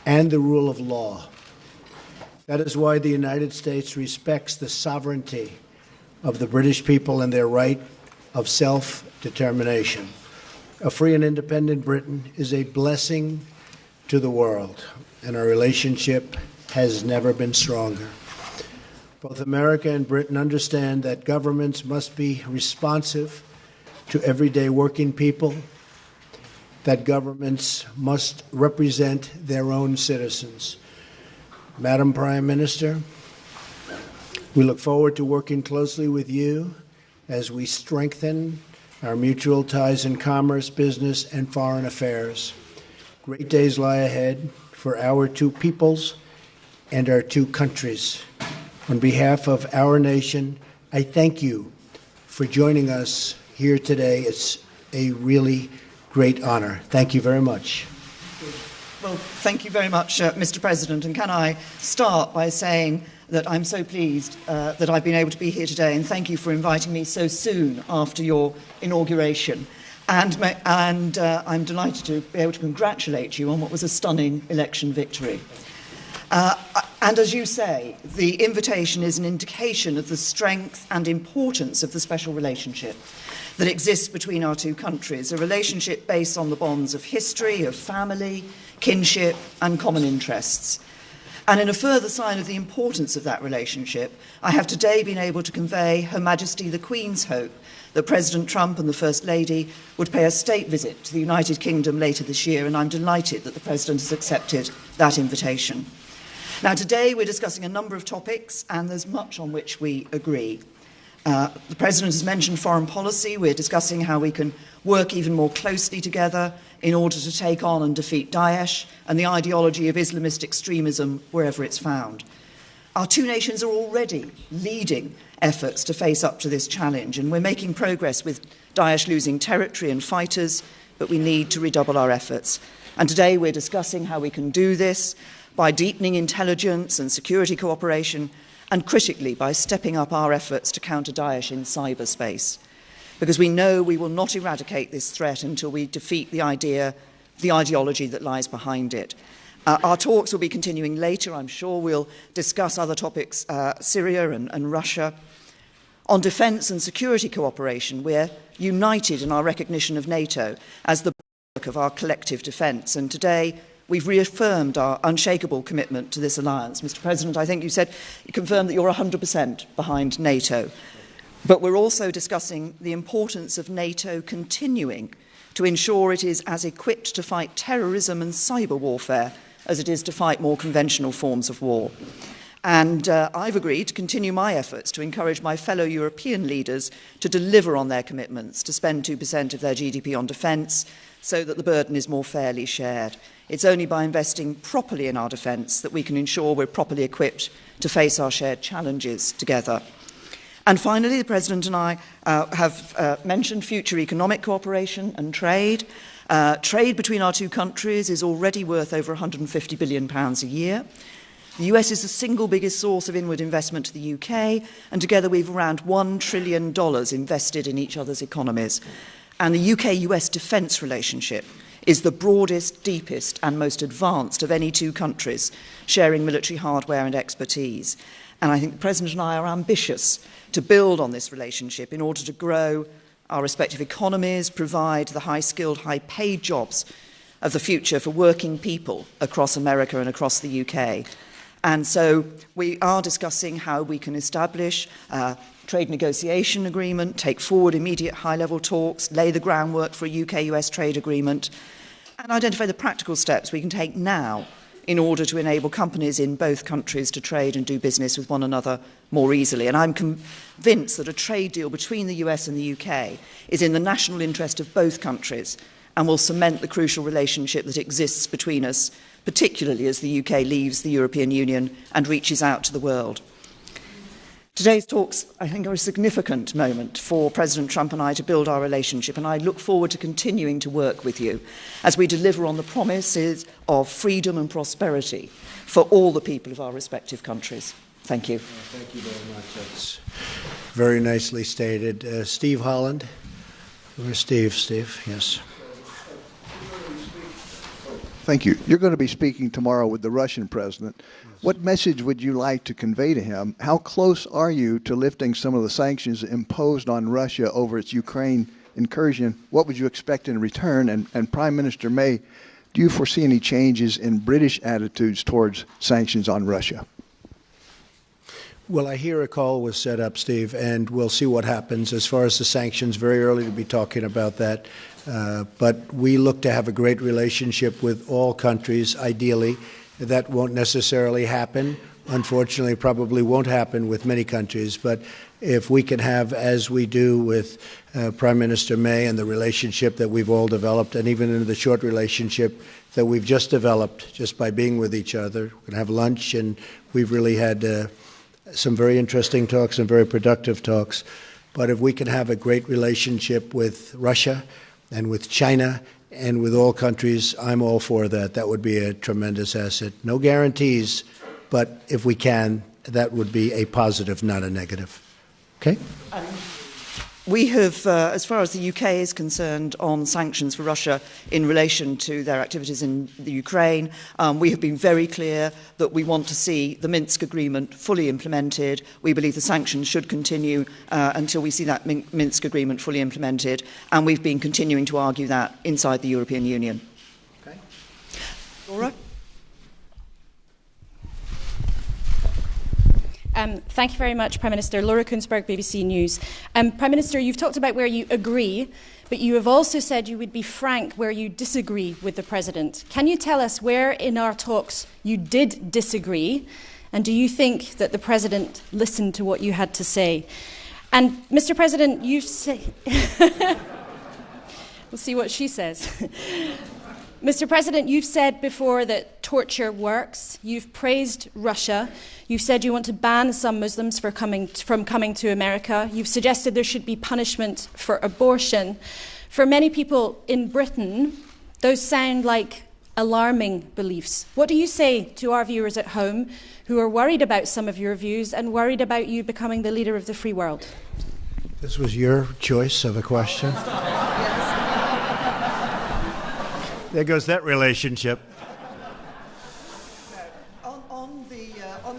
and the rule of law. That is why the United States respects the sovereignty of the British people and their right of self-determination. A free and independent Britain is a blessing to the world, and our relationship has never been stronger. Both America and Britain understand that governments must be responsive to everyday working people, that governments must represent their own citizens. Madam Prime Minister, we look forward to working closely with you as we strengthen our mutual ties in commerce, business, and foreign affairs. Great days lie ahead for our two peoples and our two countries. On behalf of our nation, I thank you for joining us here today. It's a really great honor. Thank you very much. Well, thank you very much, Mr. President. And can I start by saying that I'm so pleased that I've been able to be here today, and thank you for inviting me so soon after your inauguration. And I'm delighted to be able to congratulate you on what was a stunning election victory. And as you say, the invitation is an indication of the strength and importance of the special relationship that exists between our two countries, a relationship based on the bonds of history, of family, kinship, and common interests. And in a further sign of the importance of that relationship, I have today been able to convey Her Majesty the Queen's hope that President Trump and the First Lady would pay a state visit to the United Kingdom later this year, and I'm delighted that the President has accepted that invitation. Now, today we're discussing a number of topics, and there's much on which we agree. The President has mentioned foreign policy. We're discussing how we can work even more closely together in order to take on and defeat Daesh and the ideology of Islamist extremism wherever it's found. Our two nations are already leading efforts to face up to this challenge, and we're making progress with Daesh losing territory and fighters, but we need to redouble our efforts. And today we're discussing how we can do this by deepening intelligence and security cooperation, and critically by stepping up our efforts to counter Daesh in cyberspace. Because we know we will not eradicate this threat until we defeat the ideology that lies behind it. Our talks will be continuing later. I'm sure we'll discuss other topics, Syria and Russia. On defence and security cooperation, we're united in our recognition of NATO as the bulwark of our collective defence. And today, we've reaffirmed our unshakable commitment to this alliance. Mr. President, I think you confirmed that you're 100% behind NATO. But we're also discussing the importance of NATO continuing to ensure it is as equipped to fight terrorism and cyber warfare as it is to fight more conventional forms of war. And I've agreed to continue my efforts to encourage my fellow European leaders to deliver on their commitments to spend 2% of their GDP on defence so that the burden is more fairly shared. It's only by investing properly in our defence that we can ensure we're properly equipped to face our shared challenges together. And finally, the President and I have mentioned future economic cooperation and trade. Trade between our two countries is already worth over £150 billion a year. The US is the single biggest source of inward investment to the UK, and together we've around $1 trillion invested in each other's economies. And the UK-US defence relationship is the broadest, deepest and most advanced of any two countries sharing military hardware and expertise. And I think the President and I are ambitious to build on this relationship in order to grow our respective economies, provide the high-skilled, high-paid jobs of the future for working people across America and across the UK. And so we are discussing how we can establish a trade negotiation agreement, take forward immediate high-level talks, lay the groundwork for a UK-US trade agreement, and identify the practical steps we can take now in order to enable companies in both countries to trade and do business with one another more easily. And I'm convinced that a trade deal between the US and the UK is in the national interest of both countries and will cement the crucial relationship that exists between us, particularly as the UK leaves the European Union and reaches out to the world. Today's talks, I think, are a significant moment for President Trump and I to build our relationship, and I look forward to continuing to work with you as we deliver on the promises of freedom and prosperity for all the people of our respective countries. Thank you. Thank you very much. That's very nicely stated. Steve Holland. Where's Steve? Steve, yes. Thank you. You're going to be speaking tomorrow with the Russian president. What message would you like to convey to him? How close are you to lifting some of the sanctions imposed on Russia over its Ukraine incursion? What would you expect in return? And Prime Minister May, do you foresee any changes in British attitudes towards sanctions on Russia? Well, I hear a call was set up, Steve, and we'll see what happens. As far as the sanctions, very early to be talking about that. But we look to have a great relationship with all countries, ideally. That won't necessarily happen. Unfortunately, probably won't happen with many countries. But if we can have, as we do with Prime Minister May and the relationship that we've all developed, and even in the short relationship that we've just developed just by being with each other, we're going to have lunch, and we've really had some very interesting talks and very productive talks. But if we can have a great relationship with Russia and with China and with all countries, I'm all for that. That would be a tremendous asset. No guarantees, but if we can, that would be a positive, not a negative. Okay? We have, as far as the UK is concerned, on sanctions for Russia in relation to their activities in the Ukraine, we have been very clear that we want to see the Minsk agreement fully implemented. We believe the sanctions should continue until we see that Minsk agreement fully implemented, and we've been continuing to argue that inside the European Union. Okay. Laura? Thank you very much, Prime Minister. Laura Kunsberg, BBC News. Prime Minister, you've talked about where you agree, but you have also said you would be frank where you disagree with the President. Can you tell us where in our talks you did disagree, and do you think that the President listened to what you had to say? And, Mr. President, you've said... We'll see what she says. Mr. President, you've said before that torture works. You've praised Russia. You've said you want to ban some Muslims from coming to America. You've suggested there should be punishment for abortion. For many people in Britain, those sound like alarming beliefs. What do you say to our viewers at home who are worried about some of your views and worried about you becoming the leader of the free world? This was your choice of a question. There goes that relationship. On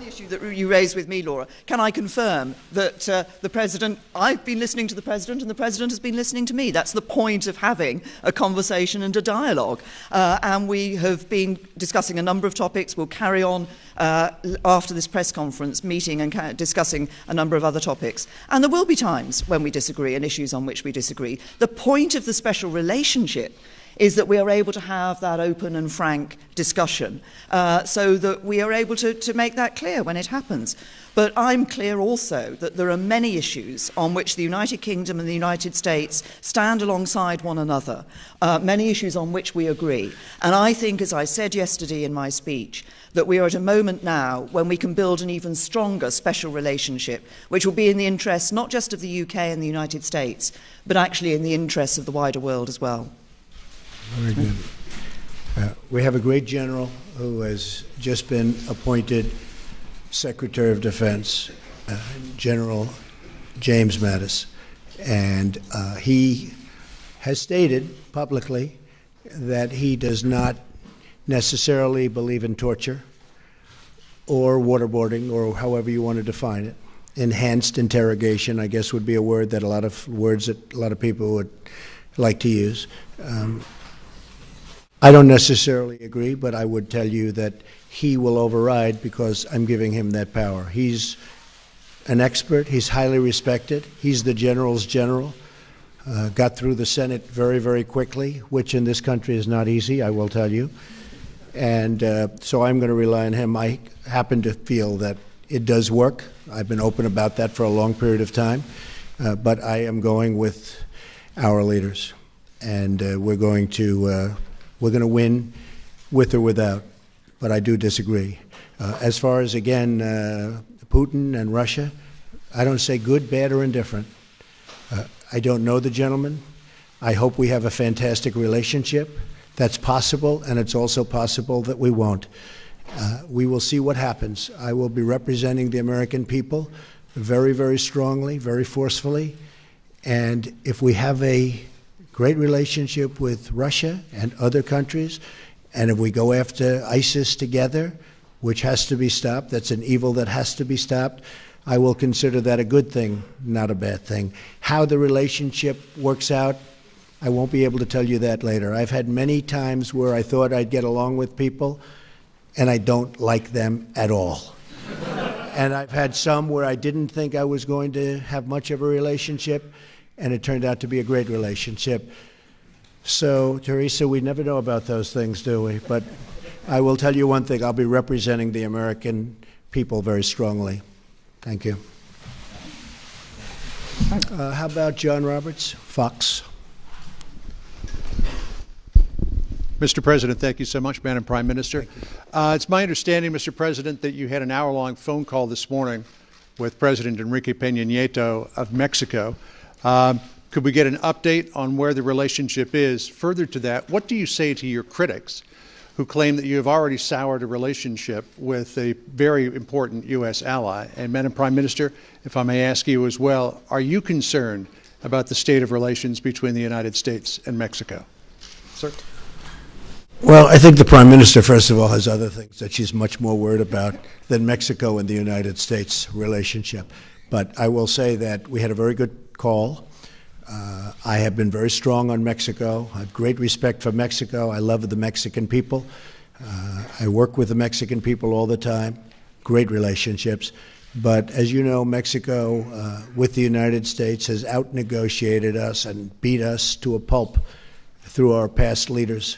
the issue that you raised with me, Laura, can I confirm that the President, I've been listening to the President and the President has been listening to me. That's the point of having a conversation and a dialogue. And we have been discussing a number of topics. We'll carry on after this press conference meeting and discussing a number of other topics. And there will be times when we disagree and issues on which we disagree. The point of the special relationship is that we are able to have that open and frank discussion so that we are able to make that clear when it happens. But I'm clear also that there are many issues on which the United Kingdom and the United States stand alongside one another, many issues on which we agree. And I think, as I said yesterday in my speech, that we are at a moment now when we can build an even stronger special relationship, which will be in the interests not just of the UK and the United States, but actually in the interests of the wider world as well. Very good. We have a great general who has just been appointed Secretary of Defense, General James Mattis, and he has stated publicly that he does not necessarily believe in torture or waterboarding, or however you want to define it. Enhanced interrogation, I guess, would be a word that a lot of people would like to use. I don't necessarily agree, but I would tell you that he will override because I'm giving him that power. He's an expert. He's highly respected. He's the general's general. Got through the Senate very, very quickly, which in this country is not easy, I will tell you. And so I'm going to rely on him. I happen to feel that it does work. I've been open about that for a long period of time. But I am going with our leaders. And we're going to win with or without, but I do disagree. As far as, again, Putin and Russia, I don't say good, bad, or indifferent. I don't know the gentleman. I hope we have a fantastic relationship. That's possible, and it's also possible that we won't. We will see what happens. I will be representing the American people very, very strongly, very forcefully, and if we have a great relationship with Russia and other countries, And if we go after ISIS together, which has to be stopped, that's an evil that has to be stopped, I will consider that a good thing, not a bad thing. How the relationship works out, I won't be able to tell you that later. I've had many times where I thought I'd get along with people, and I don't like them at all. And I've had some where I didn't think I was going to have much of a relationship, and it turned out to be a great relationship. So, Theresa, we never know about those things, do we? But I will tell you one thing. I'll be representing the American people very strongly. Thank you. How about John Roberts, Fox? Mr. President, thank you so much, Madam Prime Minister. It's my understanding, Mr. President, that you had an hour-long phone call this morning with President Enrique Peña Nieto of Mexico. Could we get an update on where the relationship is? Further to that, what do you say to your critics who claim that you have already soured a relationship with a very important U.S. ally? And Madam Prime Minister, if I may ask you as well, are you concerned about the state of relations between the United States and Mexico? Sir? Well, I think the Prime Minister, first of all, has other things that she's much more worried about than Mexico and the United States relationship. But I will say that we had a very good call. I have been very strong on Mexico. I have great respect for Mexico. I love the Mexican people. I work with the Mexican people all the time. Great relationships. But as you know, Mexico, with the United States, has out-negotiated us and beat us to a pulp through our past leaders.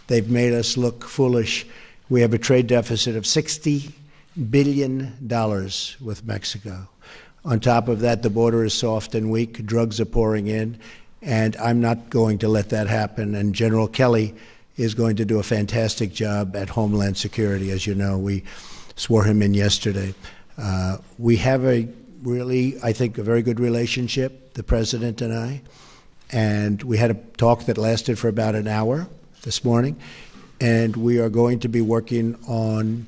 They've made us look foolish. We have a trade deficit of $60 billion with Mexico. On top of that, the border is soft and weak. Drugs are pouring in, and I'm not going to let that happen. And General Kelly is going to do a fantastic job at Homeland Security. As you know, we swore him in yesterday. We have a really, I think, a very good relationship, the President and I. And we had a talk that lasted for about an hour this morning, and we are going to be working on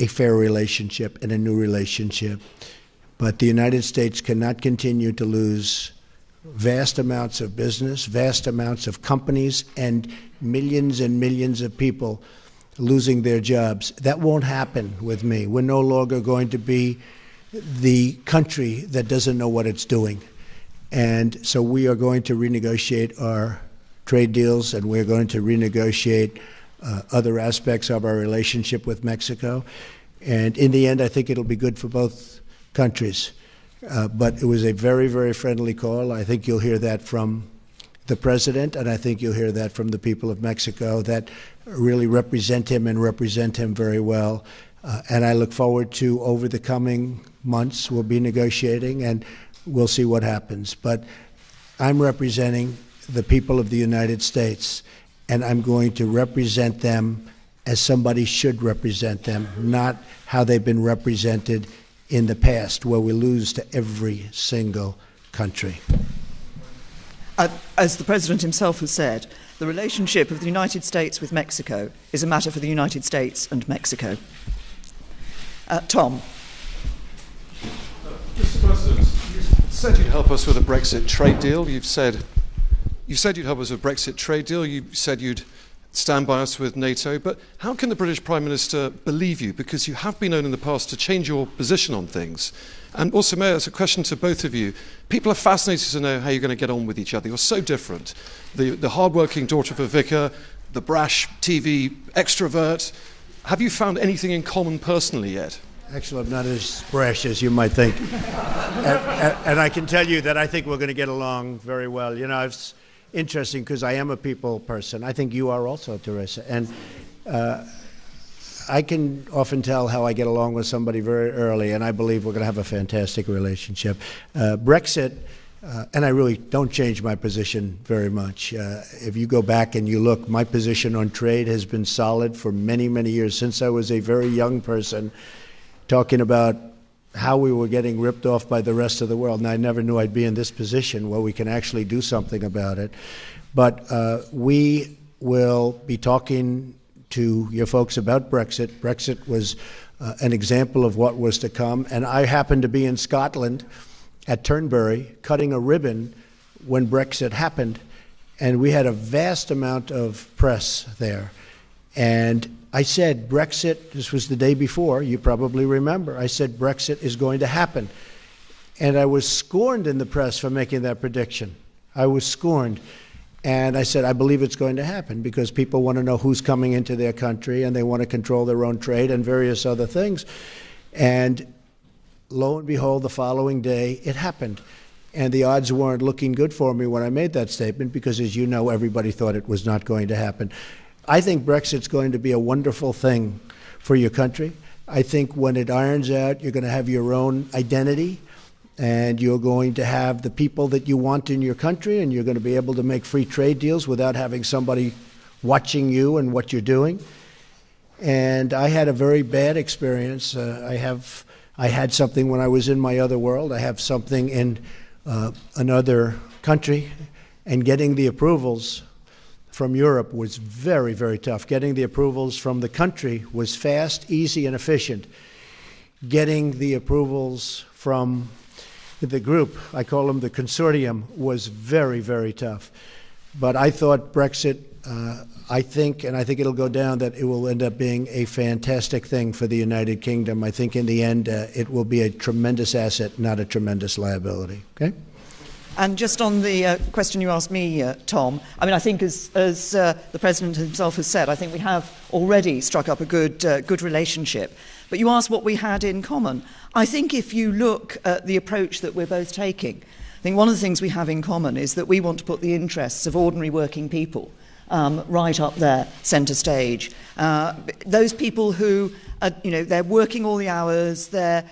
a fair relationship and a new relationship. But the United States cannot continue to lose vast amounts of business, vast amounts of companies, and millions of people losing their jobs. That won't happen with me. We're no longer going to be the country that doesn't know what it's doing. And so we are going to renegotiate our trade deals, and we're going to renegotiate other aspects of our relationship with Mexico. And in the end, I think it'll be good for both countries. But it was a very, very friendly call. I think you'll hear that from the President, and I think you'll hear that from the people of Mexico that really represent him and represent him very well. And I look forward to, over the coming months, we'll be negotiating, and we'll see what happens. But I'm representing the people of the United States, and I'm going to represent them as somebody should represent them, not how they've been represented in the past, where we lose to every single country. As the President himself has said, the relationship of the United States with Mexico is a matter for the United States and Mexico. Tom. Mr. President, you said you'd help us with a Brexit trade deal. You said you'd help us with a Brexit trade deal. You said you'd stand by us with NATO. But how can the British Prime Minister believe you? Because you have been known in the past to change your position on things. And also, Mayor, it's a question to both of you. People are fascinated to know how you're going to get on with each other. You're so different. The hard-working daughter of a vicar, the brash TV extrovert. Have you found anything in common personally yet? Actually, I'm not as brash as you might think. And I can tell you that I think we're going to get along very well. You know, it's interesting because I am a people person. I think you are also, Theresa. And I can often tell how I get along with somebody very early, and I believe we're going to have a fantastic relationship. Brexit, and I really don't change my position very much. If you go back and you look, my position on trade has been solid for many, many years, since I was a very young person, talking about how we were getting ripped off by the rest of the world. And I never knew I'd be in this position where we can actually do something about it. But we will be talking to your folks about Brexit. Brexit was an example of what was to come. And I happened to be in Scotland at Turnberry cutting a ribbon when Brexit happened. And we had a vast amount of press there. And I said Brexit, this was the day before, you probably remember, I said Brexit is going to happen. And I was scorned in the press for making that prediction. I was scorned. And I said, I believe it's going to happen because people want to know who's coming into their country and they want to control their own trade and various other things. And lo and behold, the following day, it happened. And the odds weren't looking good for me when I made that statement because, as you know, everybody thought it was not going to happen. I think Brexit's going to be a wonderful thing for your country. I think when it irons out, you're going to have your own identity, and you're going to have the people that you want in your country, and you're going to be able to make free trade deals without having somebody watching you and what you're doing. And I had a very bad experience. I had something when I was in my other world. I have something in another country, and getting the approvals from Europe was very, very tough. Getting the approvals from the country was fast, easy, and efficient. Getting the approvals from the group, I call them the consortium, was very, very tough. But I thought Brexit, I think it'll go down, that it will end up being a fantastic thing for the United Kingdom. I think in the end, it will be a tremendous asset, not a tremendous liability. Okay? And just on the question you asked me, Tom, I mean, I think as the President himself has said, I think we have already struck up a good relationship. But you asked what we had in common. I think if you look at the approach that we're both taking, I think one of the things we have in common is that we want to put the interests of ordinary working people right up there, centre stage. Those people who, they're working all the hours, they're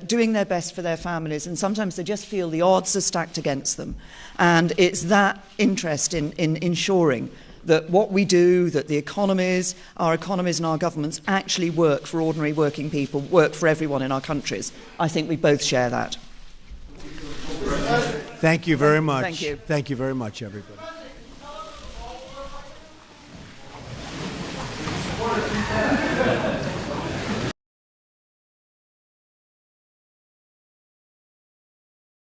doing their best for their families, and sometimes they just feel the odds are stacked against them. And it's that interest in ensuring that what we do, that the economies, our economies and our governments actually work for ordinary working people, work for everyone in our countries. I think we both share that. Thank you very much. Thank you. Thank you very much, everybody.